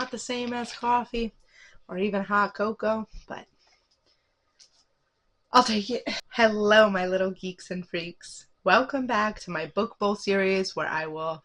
not the same as coffee or even hot cocoa, but I'll take it. Hello, my little geeks and freaks. Welcome back to my book bowl series where I will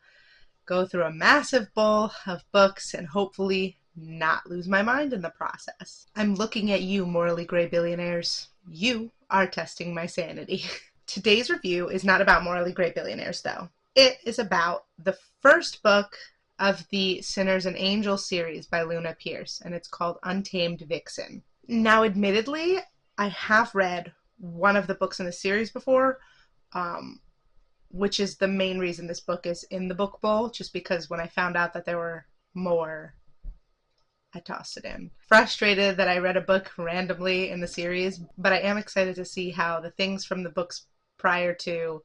go through a massive bowl of books and hopefully not lose my mind in the process. I'm looking at you, morally gray billionaires. You are testing my sanity. Today's review is not about morally gray billionaires, though. It is about the first book of the Sinners and Angels series by Luna Pierce, and it's called Untamed Vixen. Now, admittedly, I have read one of the books in the series before, which is the main reason this book is in the book bowl, just because when I found out that there were more, I tossed it in. Frustrated that I read a book randomly in the series, but I am excited to see how the things from the books prior to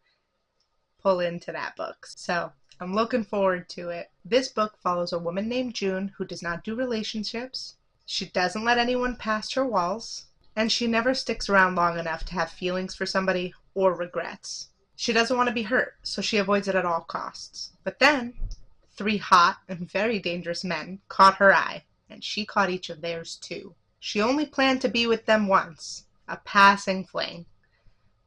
pull into that book. So I'm looking forward to it. This book follows a woman named June who does not do relationships. She doesn't let anyone past her walls, and she never sticks around long enough to have feelings for somebody or regrets. She doesn't want to be hurt, so she avoids it at all costs. But then, 3 hot and very dangerous men caught her eye, and she caught each of theirs too. She only planned to be with them once, a passing fling.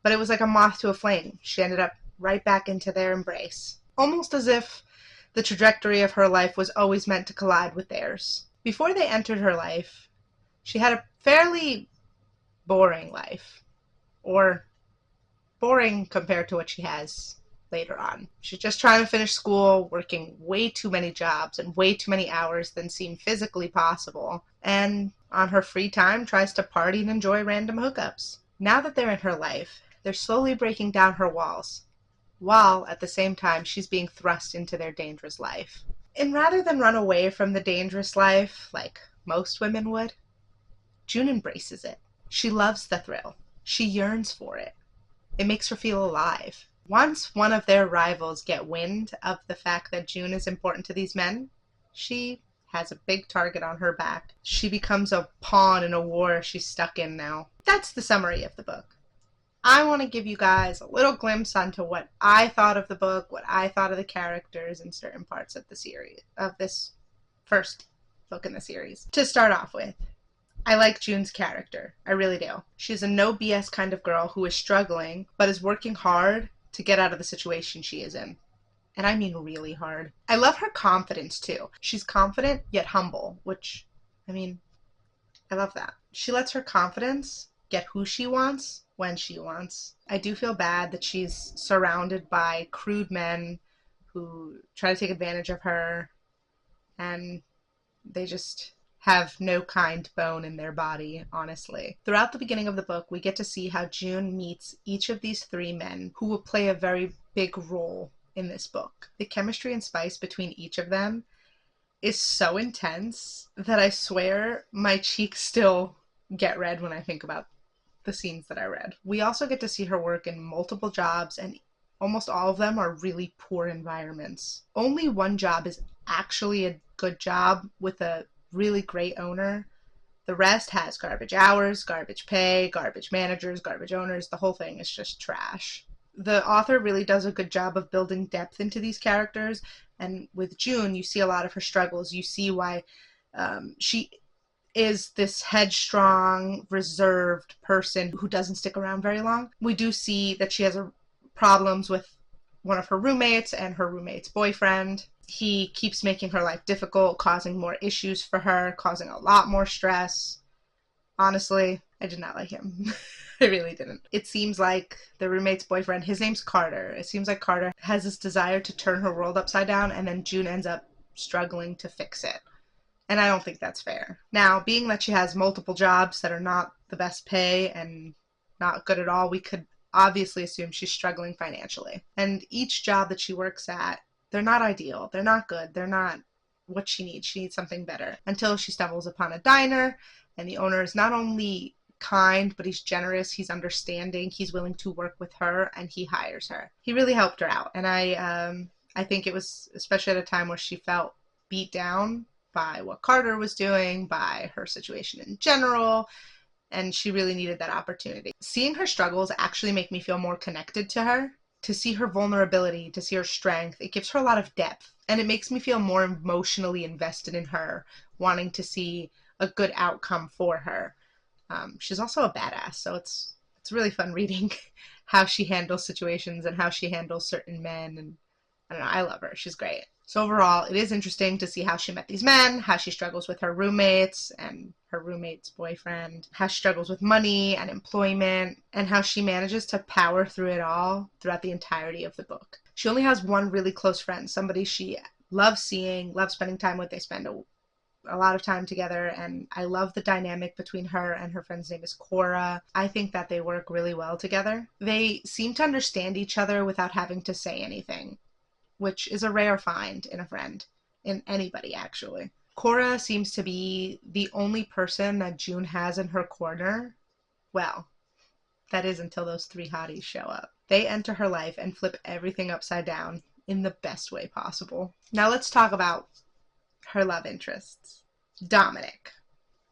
But it was like a moth to a flame. She ended up right back into their embrace, almost as if the trajectory of her life was always meant to collide with theirs. Before they entered her life, she had a fairly boring life, or boring compared to what she has later on. She's just trying to finish school, working way too many jobs and way too many hours than seem physically possible, and on her free time tries to party and enjoy random hookups. Now that they're in her life, they're slowly breaking down her walls, while at the same time she's being thrust into their dangerous life. And rather than run away from the dangerous life like most women would, June embraces it. She loves the thrill. She yearns for it. It makes her feel alive. Once one of their rivals get wind of the fact that June is important to these men, she has a big target on her back. She becomes a pawn in a war she's stuck in now. That's the summary of the book. I want to give you guys a little glimpse onto what I thought of the book, what I thought of the characters in certain parts of the series, of this first book in the series. To start off with, I like June's character. I really do. She's a no BS kind of girl who is struggling, but is working hard to get out of the situation she is in. And I mean really hard. I love her confidence too. She's confident yet humble, which, I love that. She lets her confidence get who she wants when she wants. I do feel bad that she's surrounded by crude men who try to take advantage of her, and they just have no kind bone in their body, honestly. Throughout the beginning of the book, we get to see how June meets each of these 3 men who will play a very big role in this book. The chemistry and spice between each of them is so intense that I swear my cheeks still get red when I think about the scenes that I read. We also get to see her work in multiple jobs, and almost all of them are really poor environments. Only one job is actually a good job with a really great owner. The rest has garbage hours, garbage pay, garbage managers, garbage owners. The whole thing is just trash. The author really does a good job of building depth into these characters, and with June, you see a lot of her struggles. You see why she is this headstrong, reserved person who doesn't stick around very long. We do see that she has problems with one of her roommates and her roommate's boyfriend. He keeps making her life difficult, causing more issues for her, causing a lot more stress. Honestly, I did not like him. I really didn't. It seems like the roommate's boyfriend, his name's Carter. It seems like Carter has this desire to turn her world upside down, and then June ends up struggling to fix it. And I don't think that's fair. Now, being that she has multiple jobs that are not the best pay and not good at all, we could obviously assume she's struggling financially. And each job that she works at, they're not ideal. They're not good. They're not what she needs. She needs something better. Until she stumbles upon a diner, and the owner is not only kind, but he's generous, he's understanding, he's willing to work with her, and he hires her. He really helped her out. And I think it was especially at a time where she felt beat down by what Carter was doing, by her situation in general, and she really needed that opportunity. Seeing her struggles actually make me feel more connected to her to see her vulnerability, to see her strength. It gives her a lot of depth, and it makes me feel more emotionally invested in her, wanting to see a good outcome for her. She's also a badass, so it's really fun reading how she handles situations and how she handles certain men. And I don't know, I love her. She's great. So overall, it is interesting to see how she met these men, how she struggles with her roommates and her roommate's boyfriend, how she struggles with money and employment, and how she manages to power through it all throughout the entirety of the book. She only has one really close friend, somebody she loves seeing, loves spending time with. They spend a lot of time together, and I love the dynamic between her and her friend's name is Cora. I think that they work really well together. They seem to understand each other without having to say anything, which is a rare find in a friend, in anybody actually. Cora seems to be the only person that June has in her corner. Well, that is until those three hotties show up. They enter her life and flip everything upside down in the best way possible. Now let's talk about her love interests. Dominic.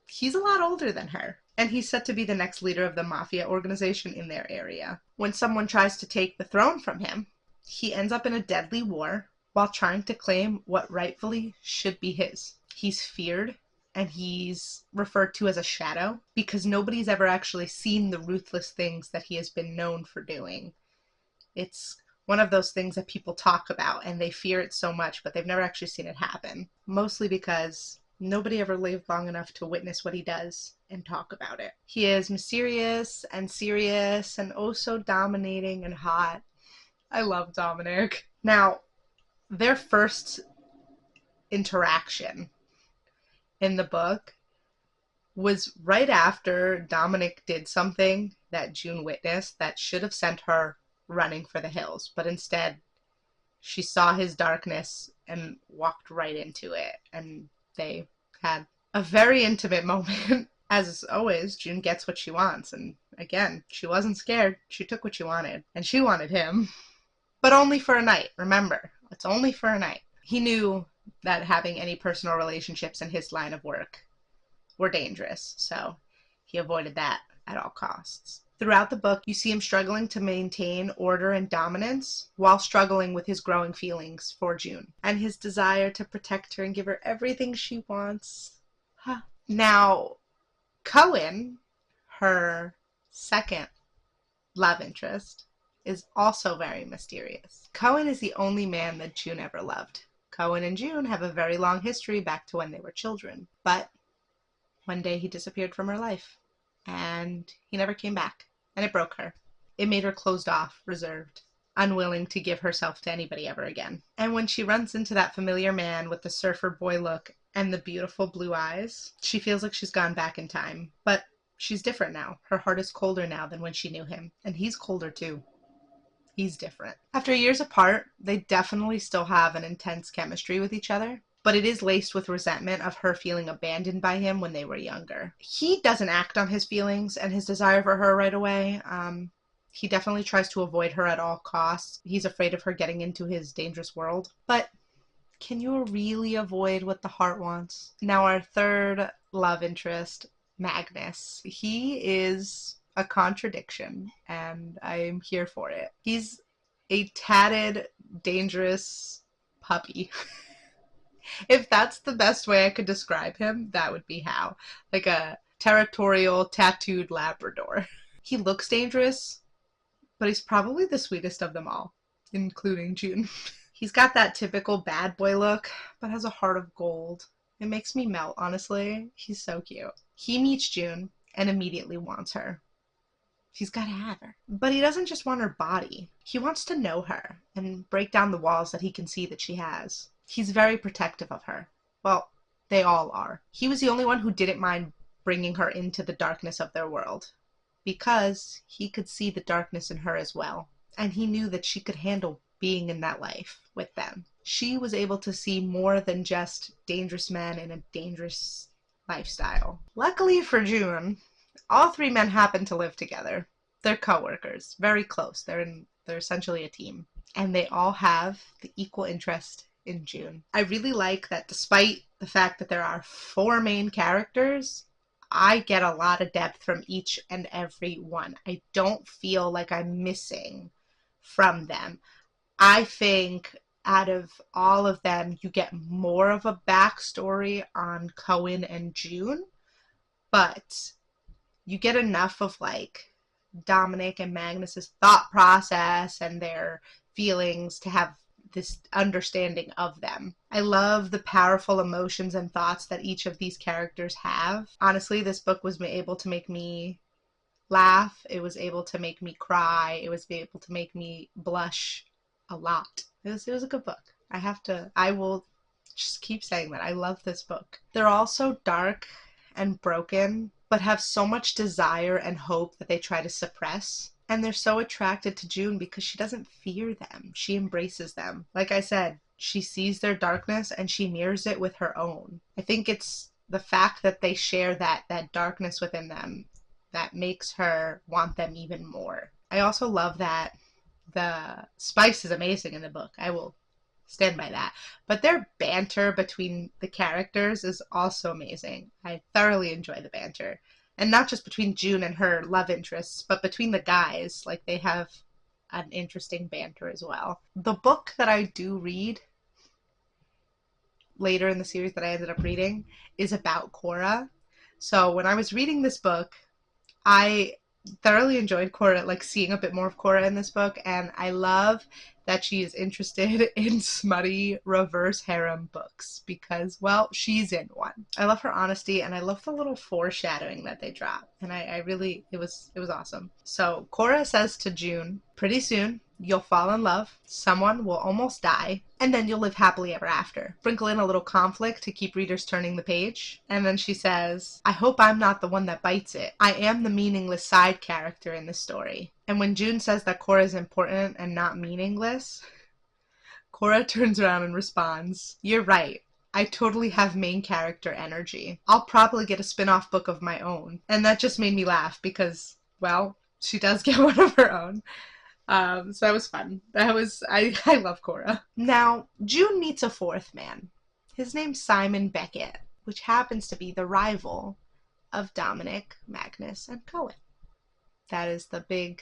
He's a lot older than her, and he's set to be the next leader of the mafia organization in their area. When someone tries to take the throne from him, he ends up in a deadly war while trying to claim what rightfully should be his. He's feared, and he's referred to as a shadow because nobody's ever actually seen the ruthless things that he has been known for doing. It's one of those things that people talk about and they fear it so much, but they've never actually seen it happen. Mostly because nobody ever lived long enough to witness what he does and talk about it. He is mysterious and serious and oh so dominating and hot. I love Dominic. Now, their first interaction in the book was right after Dominic did something that June witnessed that should have sent her running for the hills, but instead she saw his darkness and walked right into it, and they had a very intimate moment. As always, June gets what she wants, and again, she wasn't scared. She took what she wanted, and she wanted him. But only for a night, remember. It's only for a night. He knew that having any personal relationships in his line of work were dangerous, so he avoided that at all costs. Throughout the book, you see him struggling to maintain order and dominance while struggling with his growing feelings for June and his desire to protect her and give her everything she wants. Huh. Now, Cohen, her second love interest, is also very mysterious. Cohen is the only man that June ever loved. Cohen and June have a very long history back to when they were children, but one day he disappeared from her life, and he never came back, and it broke her. It made her closed off, reserved, unwilling to give herself to anybody ever again. And when she runs into that familiar man with the surfer boy look and the beautiful blue eyes, she feels like she's gone back in time. But she's different now. Her heart is colder now than when she knew him, and he's colder too. He's different. After years apart, they definitely still have an intense chemistry with each other, but it is laced with resentment of her feeling abandoned by him when they were younger. He doesn't act on his feelings and his desire for her right away. He definitely tries to avoid her at all costs. He's afraid of her getting into his dangerous world. But can you really avoid what the heart wants? Now, our third love interest, Magnus. He is a contradiction, and I'm here for it. He's a tatted, dangerous puppy. If that's the best way I could describe him, that would be how. Like a territorial, tattooed Labrador. He looks dangerous, but he's probably the sweetest of them all, including June. He's got that typical bad boy look, but has a heart of gold. It makes me melt, honestly. He's so cute. He meets June and immediately wants her. He's got to have her. But he doesn't just want her body. He wants to know her and break down the walls that he can see that she has. He's very protective of her. Well, they all are. He was the only one who didn't mind bringing her into the darkness of their world, because he could see the darkness in her as well, and he knew that she could handle being in that life with them. She was able to see more than just dangerous men in a dangerous lifestyle. Luckily for June, all three men happen to live together. They're co-workers, very close. They're essentially a team, and they all have the equal interest in June. I really like that despite the fact that there are 4 main characters, I get a lot of depth from each and every one. I don't feel like I'm missing from them. I think out of all of them, you get more of a backstory on Cohen and June, but you get enough of like Dominic and Magnus's thought process and their feelings to have this understanding of them. I love the powerful emotions and thoughts that each of these characters have. Honestly, this book was able to make me laugh. It was able to make me cry. It was able to make me blush a lot. It was a good book. I will just keep saying that. I love this book. They're all so dark and broken, but have so much desire and hope that they try to suppress. And they're so attracted to June because she doesn't fear them. She embraces them. Like I said, she sees their darkness and she mirrors it with her own. I think it's the fact that they share that darkness within them that makes her want them even more. I also love that the spice is amazing in the book. I will stand by that. But their banter between the characters is also amazing. I thoroughly enjoy the banter. And not just between June and her love interests, but between the guys. Like, they have an interesting banter as well. The book that I do read later in the series that I ended up reading is about Cora. So when I was reading this book, I thoroughly enjoyed Cora, like seeing a bit more of Cora in this book, and I love that she is interested in smutty reverse harem books because, well, she's in one. I love her honesty, and I love the little foreshadowing that they drop, and I really, it was awesome. So Cora says to June, pretty soon you'll fall in love, someone will almost die, and then you'll live happily ever after. Sprinkle in a little conflict to keep readers turning the page. And then she says, I hope I'm not the one that bites it. I am the meaningless side character in this story. And when June says that Cora is important and not meaningless, Cora turns around and responds, you're right. I totally have main character energy. I'll probably get a spin-off book of my own. And that just made me laugh because, well, she does get one of her own. So that was fun. I love Cora. Now, June meets a fourth man. His name's Simon Beckett, which happens to be the rival of Dominic, Magnus, and Cohen. That is the big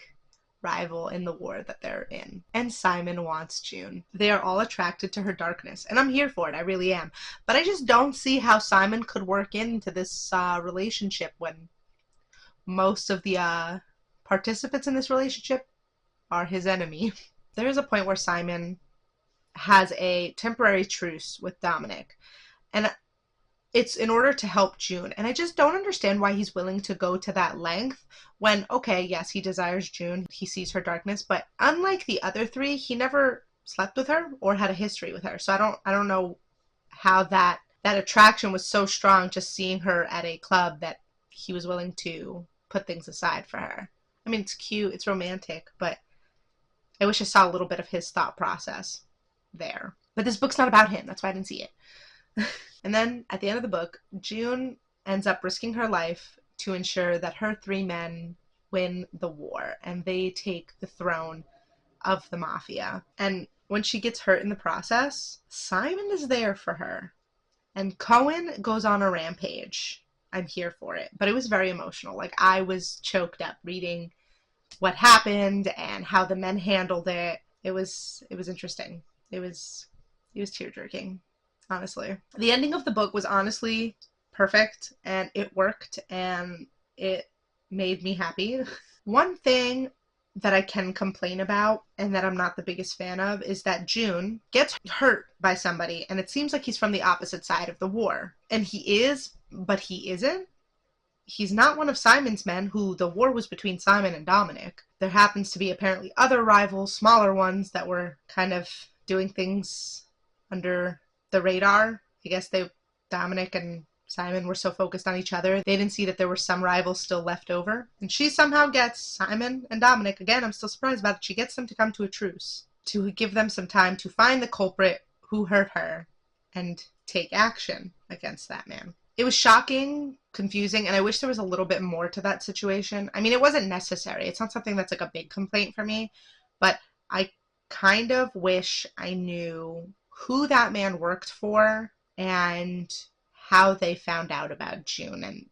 rival in the war that they're in. And Simon wants June. They are all attracted to her darkness, and I'm here for it. I really am. But I just don't see how Simon could work into this relationship when most of the participants in this relationship are his enemy. There is a point where Simon has a temporary truce with Dominic, and it's in order to help June. And I just don't understand why he's willing to go to that length when, okay, yes, he desires June, he sees her darkness, but unlike the other three, he never slept with her or had a history with her. So I don't know how that attraction was so strong just seeing her at a club that he was willing to put things aside for her. I mean, it's cute, it's romantic, but I wish I saw a little bit of his thought process there. But this book's not about him. That's why I didn't see it. And then at the end of the book, June ends up risking her life to ensure that her three men win the war and they take the throne of the mafia. And when she gets hurt in the process, Simon is there for her. And Cohen goes on a rampage. I'm here for it. But it was very emotional. Like, I was choked up reading what happened and how the men handled it. It was interesting. It was tear-jerking, honestly. The ending of the book was honestly perfect, and it worked, and it made me happy. One thing that I can complain about, and that I'm not the biggest fan of, is that June gets hurt by somebody, and it seems like he's from the opposite side of the war. And he is, but he isn't. He's not one of Simon's men, who the war was between Simon and Dominic. There happens to be apparently other rivals, smaller ones, that were kind of doing things under the radar. I guess Dominic and Simon were so focused on each other, they didn't see that there were some rivals still left over. And she somehow gets Simon and Dominic, again, I'm still surprised about it, she gets them to come to a truce, to give them some time to find the culprit who hurt her and take action against that man. It was shocking, confusing, and I wish there was a little bit more to that situation. I mean, it wasn't necessary. It's not something that's like a big complaint for me, but I kind of wish I knew who that man worked for and how they found out about June and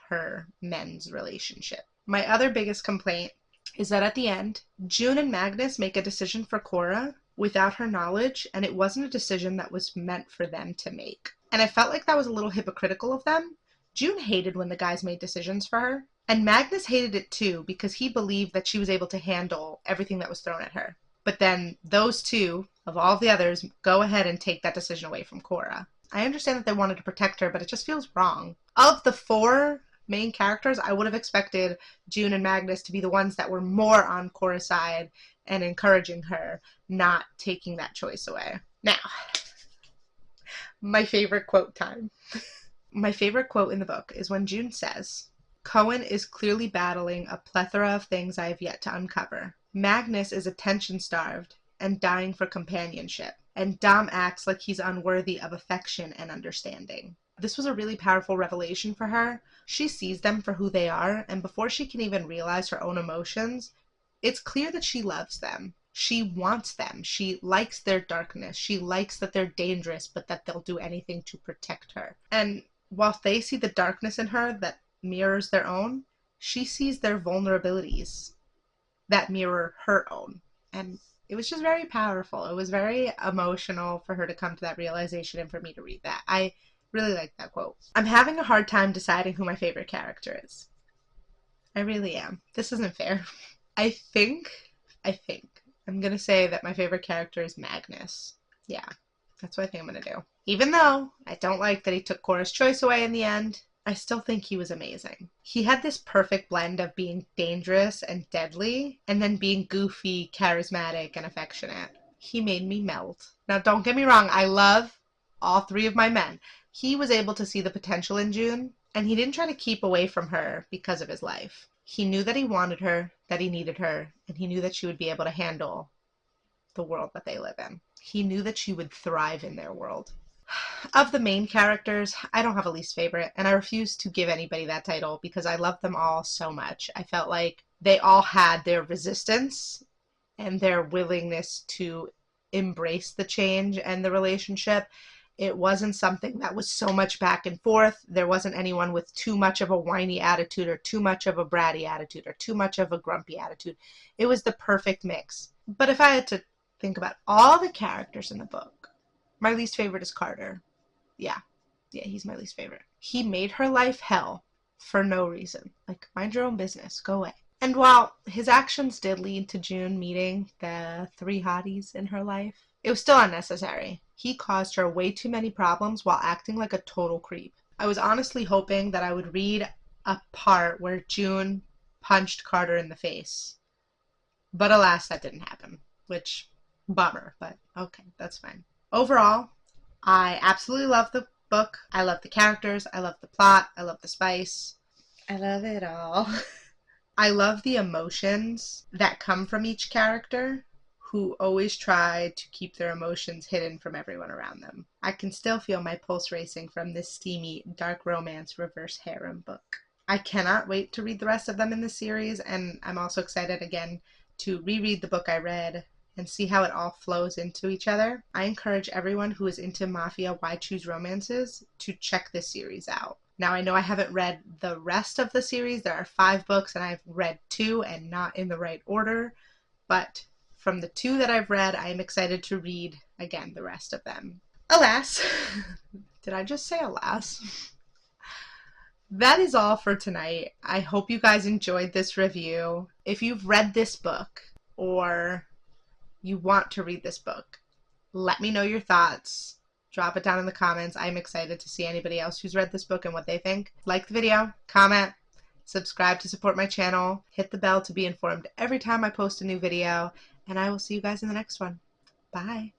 her men's relationship. My other biggest complaint is that at the end, June and Magnus make a decision for Cora without her knowledge, and it wasn't a decision that was meant for them to make. And I felt like that was a little hypocritical of them. June hated when the guys made decisions for her, and Magnus hated it too because he believed that she was able to handle everything that was thrown at her. But then those two, of all the others, go ahead and take that decision away from Cora. I understand that they wanted to protect her, but it just feels wrong. Of the four main characters, I would have expected June and Magnus to be the ones that were more on Cora's side and encouraging her, not taking that choice away. Now, my favorite quote time. My favorite quote in the book is when June says, "Cohen is clearly battling a plethora of things I have yet to uncover. Magnus is attention-starved and dying for companionship, and Dom acts like he's unworthy of affection and understanding." This was a really powerful revelation for her. She sees them for who they are, and before she can even realize her own emotions, it's clear that she loves them. She wants them. She likes their darkness. She likes that they're dangerous, but that they'll do anything to protect her. And while they see the darkness in her that mirrors their own, she sees their vulnerabilities that mirror her own. And it was just very powerful. It was very emotional for her to come to that realization and for me to read that. I really like that quote. I'm having a hard time deciding who my favorite character is. I really am. This isn't fair. I think I'm going to say that my favorite character is Magnus. Yeah, that's what I think I'm going to do. Even though I don't like that he took Cora's choice away in the end, I still think he was amazing. He had this perfect blend of being dangerous and deadly, and then being goofy, charismatic, and affectionate. He made me melt. Now, don't get me wrong, I love all three of my men. He was able to see the potential in June, and he didn't try to keep away from her because of his life. He knew that he wanted her, that he needed her, and he knew that she would be able to handle the world that they live in. He knew that she would thrive in their world. Of the main characters, I don't have a least favorite, and I refuse to give anybody that title because I love them all so much. I felt like they all had their resistance and their willingness to embrace the change and the relationship. It wasn't something that was so much back and forth. There wasn't anyone with too much of a whiny attitude or too much of a bratty attitude or too much of a grumpy attitude. It was the perfect mix. But if I had to think about all the characters in the book, my least favorite is Carter. Yeah, he's my least favorite. He made her life hell for no reason. Like, mind your own business. Go away. And while his actions did lead to June meeting the three hotties in her life, it was still unnecessary. He caused her way too many problems while acting like a total creep. I was honestly hoping that I would read a part where June punched Carter in the face. But alas, that didn't happen. Which, bummer, but okay, that's fine. Overall, I absolutely love the book. I love the characters. I love the plot. I love the spice. I love it all. I love the emotions that come from each character who always try to keep their emotions hidden from everyone around them. I can still feel my pulse racing from this steamy, dark romance reverse harem book. I cannot wait to read the rest of them in the series, and I'm also excited again to reread the book I read and see how it all flows into each other. I encourage everyone who is into Mafia Why Choose Romances to check this series out. Now, I know I haven't read the rest of the series. There are 5 books, and I've read 2 and not in the right order. But from the 2 that I've read, I am excited to read, again, the rest of them. Alas, did I just say alas? That is all for tonight. I hope you guys enjoyed this review. If you've read this book, or you want to read this book, let me know your thoughts. Drop it down in the comments. I'm excited to see anybody else who's read this book and what they think. Like the video, comment, subscribe to support my channel, hit the bell to be informed every time I post a new video, and I will see you guys in the next one. Bye.